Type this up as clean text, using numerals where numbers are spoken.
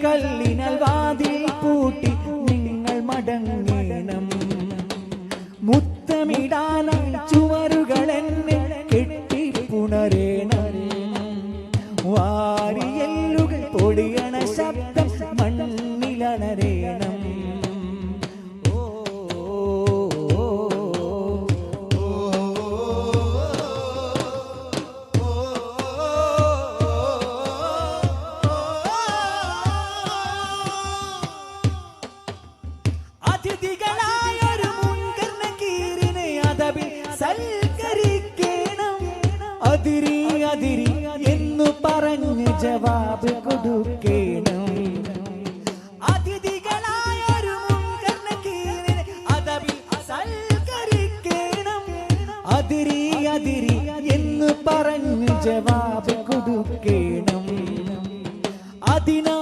കല്ലിനാൽ വാതിൽ പൂട്ടി നിങ്ങൾ മടങ്ങേണം. മുത്തമിടാനായി ചുവരുകൾ എന്നെ കെട്ടിപ്പുണരേണം. വാരിയെല്ലുകൾ പൊടിയണ ശബ്ദം മണ്ണിലണരേണം. അതിഥികളായൊരു മുൻകർണകീറിനെ അതവിൽ സൽക്കരിക്കണം. അതിരി അതിരി എന്നു പറഞ്ഞ് ജവാബ് കൊടുക്കണം. അതിഥികളായൊരു മുൻകർണകീറിനെ അതവിൽ സൽക്കരിക്കണം. അതിരി അതിരി എന്നു പറഞ്ഞ് ജവാബ് കൊടുക്കണം. അതിനാ